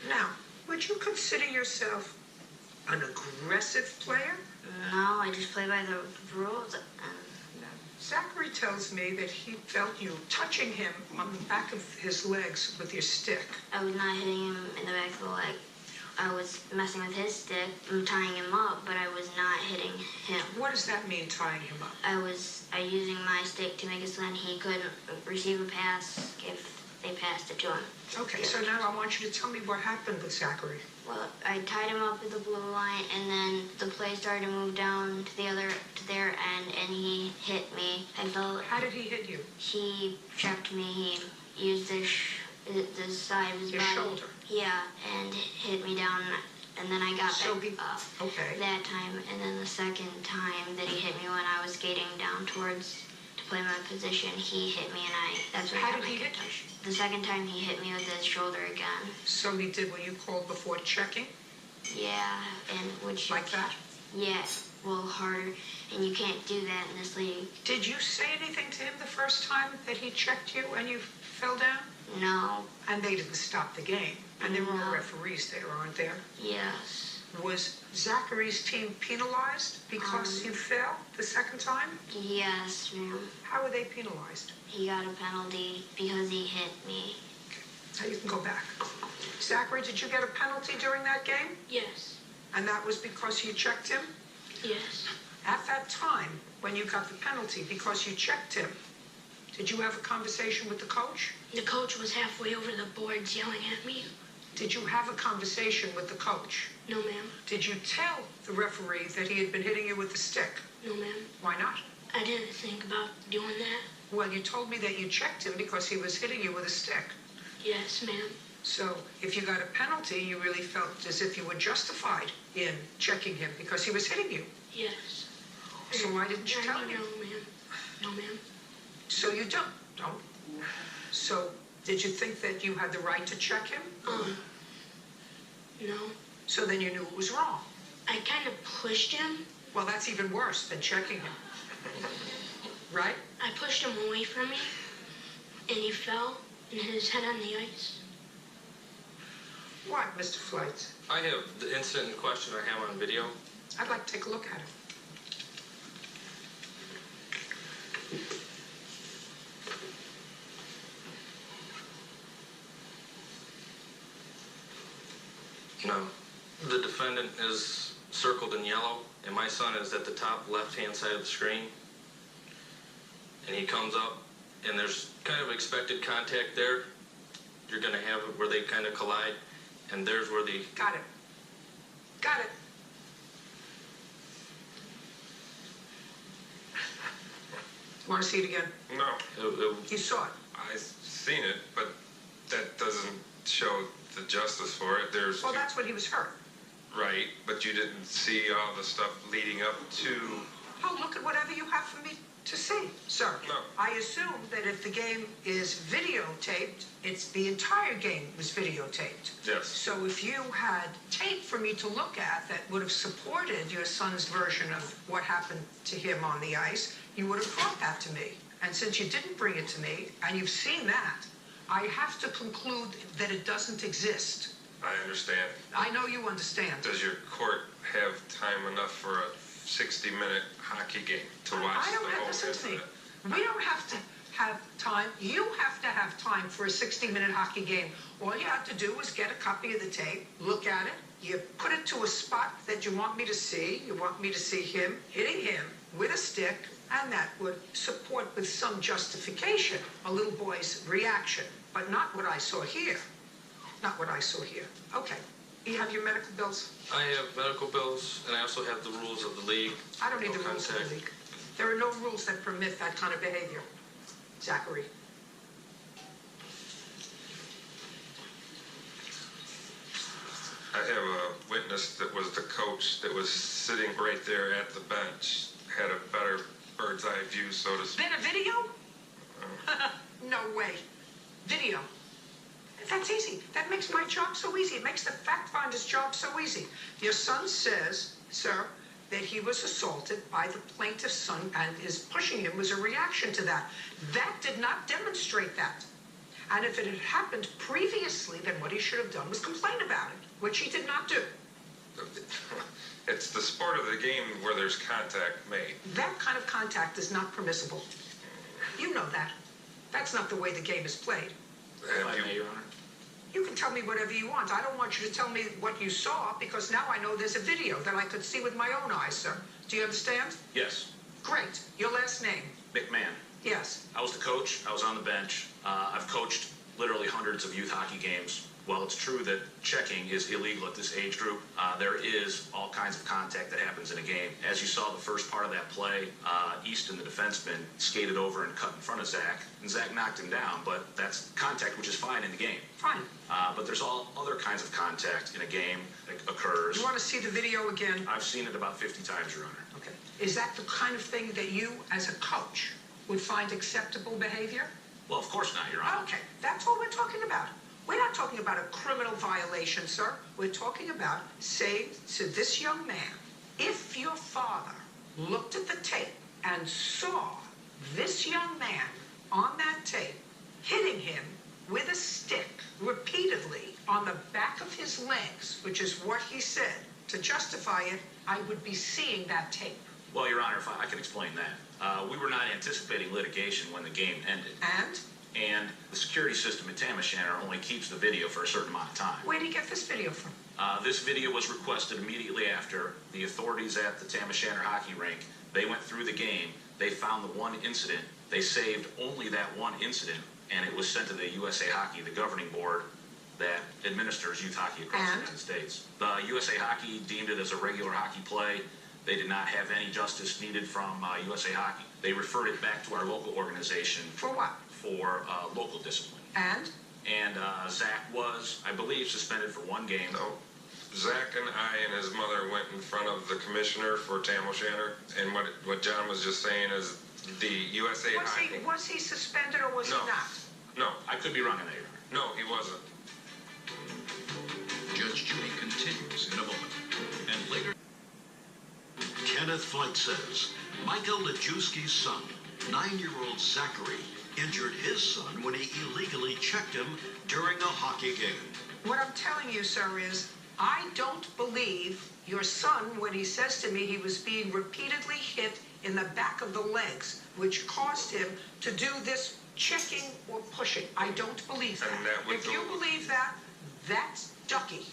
Now, would you consider yourself an aggressive player? No, I just play by the rules. Zachary tells me that he felt you touching him on the back of his legs with your stick. I was not hitting him in the back of the leg. I was messing with his stick and tying him up, but I was not hitting him. What does that mean, tying him up? I was using my stick to make it so that he couldn't receive a pass if they passed it to him. Okay, so now I want you to tell me what happened with Zachary. Well, I tied him up with the blue line, and then the play started to move down to their end, and he hit me. I felt. How did he hit you? He checked me. He used the side of his body. Your shoulder. Yeah, and hit me down, and then I got back up. Okay. That time, and then the second time that he hit me when I was skating down towards to play my position, he hit me, and that's when I got my concussion. The second time he hit me with his shoulder again. So he did what you called before checking? Yeah, and which... Like that? Yeah, well, harder, and you can't do that in this league. Did you say anything to him the first time that he checked you and you fell down? No. And they didn't stop the game? And there were referees there, aren't there? Yes. Was Zachary's team penalized because you fell the second time? Yes, ma'am. How were they penalized? He got a penalty because he hit me. Okay. Now you can go back. Zachary, did you get a penalty during that game? Yes. And that was because you checked him? Yes. At that time, when you got the penalty because you checked him, did you have a conversation with the coach? The coach was halfway over the boards yelling at me. Did you have a conversation with the coach? No, ma'am. Did you tell the referee that he had been hitting you with the stick? No, ma'am. Why not? I didn't think about doing that. Well, you told me that you checked him because he was hitting you with a stick. Yes, ma'am. So if you got a penalty, you really felt as if you were justified in checking him because he was hitting you. Yes. So why didn't you tell me? No, ma'am. No, ma'am. So you don't? So did you think that you had the right to check him? No. So then you knew it was wrong? I kind of pushed him. Well, that's even worse than checking him. Right? I pushed him away from me, and he fell and hit his head on the ice. What, Mr. Flight? I have the incident in question I have on video. I'd like to take a look at it. No. The defendant is circled in yellow, and my son is at the top left-hand side of the screen. And he comes up, and there's kind of expected contact there. You're going to have it where they kind of collide, and there's where the... Got it. Got it. Want to see it again? No. You saw it? I've seen it, but that doesn't show the justice for it. Well, that's when he was hurt. Right, but you didn't see all the stuff leading up to... Oh, look at whatever you have for me to see, sir. No. I assume that if the game is videotaped, it's the entire game was videotaped. Yes. So if you had tape for me to look at that would have supported your son's version of what happened to him on the ice, you would have brought that to me. And since you didn't bring it to me, and you've seen that, I have to conclude that it doesn't exist. I understand. I know you understand. Does your court have time enough for a 60-minute hockey game to watch I don't the have, whole listen to me. incident? We don't have to have time. You have to have time for a 60-minute hockey game. All you have to do is get a copy of the tape, look at it, you put it to a spot that you want me to see. You want me to see him hitting him with a stick, and that would support with some justification a little boy's reaction, but not what I saw here. Not what I saw here. Okay. You have your medical bills? I have medical bills, and I also have the rules of the league. I don't need No the rules of contact. the league. There are no rules that permit that kind of behavior, Zachary. I have a witness that was the coach that was sitting right there at the bench, had a better bird's eye view, so to speak. Then a video? No way. Video. That's easy. That makes my job so easy. It makes the fact finder's job so easy. Your son says, sir, that he was assaulted by the plaintiff's son, and his pushing him was a reaction to that. That did not demonstrate that. And if it had happened previously, then what he should have done was complain about it, which he did not do. It's the sport of the game where there's contact made. That kind of contact is not permissible. You know that. That's not the way the game is played. If I may, Your Honor. You can tell me whatever you want. I don't want you to tell me what you saw, because now I know there's a video that I could see with my own eyes, sir. Do you understand? Yes. Great. Your last name? McMahon. Yes. I was the coach. I was on the bench. I've coached literally hundreds of youth hockey games. While it's true that checking is illegal at this age group, there is all kinds of contact that happens in a game. As you saw the first part of that play, Easton, the defenseman, skated over and cut in front of Zach, and Zach knocked him down, but that's contact, which is fine in the game. Fine. But there's all other kinds of contact in a game that occurs. You want to see the video again? I've seen it about 50 times, Your Honor. Okay. Is that the kind of thing that you, as a coach, would find acceptable behavior? Well, of course not, Your Honor. Okay. That's all we're talking about. We're not talking about a criminal violation, sir. We're talking about saying to this young man, if your father looked at the tape and saw this young man on that tape hitting him with a stick repeatedly on the back of his legs, which is what he said, to justify it, I would be seeing that tape. Well, Your Honor, if I can explain that. We were not anticipating litigation when the game ended. And the security system at Tamashanner only keeps the video for a certain amount of time. Where did he get this video from? This video was requested immediately after the authorities at the Tamashanner hockey rink. They went through the game. They found the one incident. They saved only that one incident, and it was sent to the USA Hockey, the governing board that administers youth hockey across the United States. The USA Hockey deemed it as a regular hockey play. They did not have any justice needed from USA Hockey. They referred it back to our local organization. For what? For local discipline. And Zach was, I believe, suspended for one game. No. Zach and I and his mother went in front of the commissioner for Tamashanner, and what John was just saying is the USA Hockey... Was he suspended or was he not? No. I could be wrong on that, Your Honor. No, he wasn't. Judge Judy continues in a moment. And later, Kenneth Flight says Michael Lajewski's son, 9-year-old Zachary, injured his son when he illegally checked him during a hockey game. What I'm telling you, sir, is I don't believe your son when he says to me he was being repeatedly hit in the back of the legs, which caused him to do this checking or pushing. I don't believe that. If you believe that, that's ducky.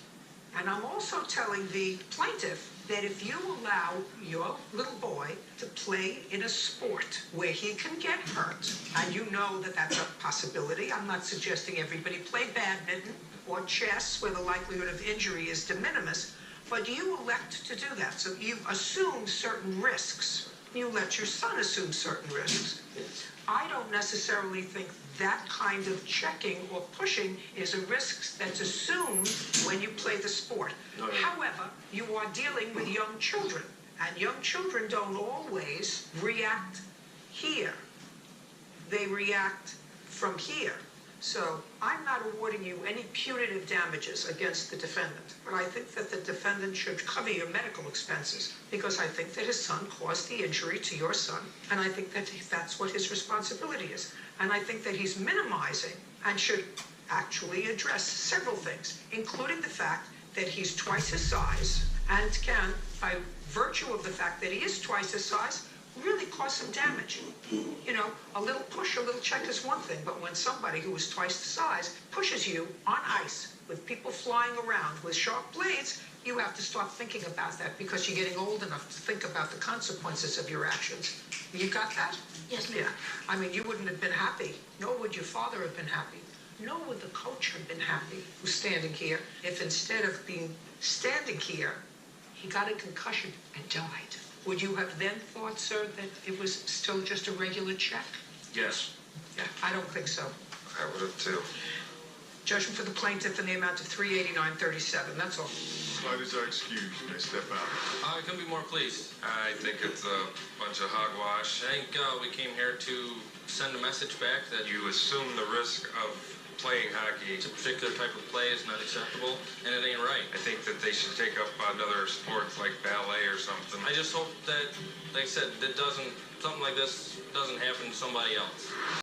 And I'm also telling the plaintiff that if you allow your little boy to play in a sport where he can get hurt, and you know that that's a possibility, I'm not suggesting everybody play badminton or chess where the likelihood of injury is de minimis, but you elect to do that. So you assume certain risks. You let your son assume certain risks. I don't necessarily think that kind of checking or pushing is a risk that's assumed when you play the sport. However, you are dealing with young children, and young children don't always react here. They react from here. So I'm not awarding you any punitive damages against the defendant, but I think that the defendant should cover your medical expenses because I think that his son caused the injury to your son, and I think that that's what his responsibility is. And I think that he's minimizing and should actually address several things, including the fact that he's twice his size and can, by virtue of the fact that he is twice his size, really cause some damage. You know, a little push, a little check is one thing, but when somebody who is twice the size pushes you on ice with people flying around with sharp blades, you have to start thinking about that because you're getting old enough to think about the consequences of your actions. You got that? Yes, ma'am. Yeah. I mean, you wouldn't have been happy, nor would your father have been happy, nor would the coach have been happy who's standing here if instead of being standing here, he got a concussion and died. Would you have then thought, sir, that it was still just a regular check? Yes. Yeah, I don't think so. I would have too. Judgment for the plaintiff in the amount of $389.37. That's all. Parties are excused. You may step out. I couldn't be more pleased. I think it's a bunch of hogwash. I think we came here to send a message back that You assume the risk of playing hockey. a particular type of play is not acceptable, and it ain't right. I think that they should take up another sport like ballet or something. I just hope that, like I said, something like this doesn't happen to somebody else.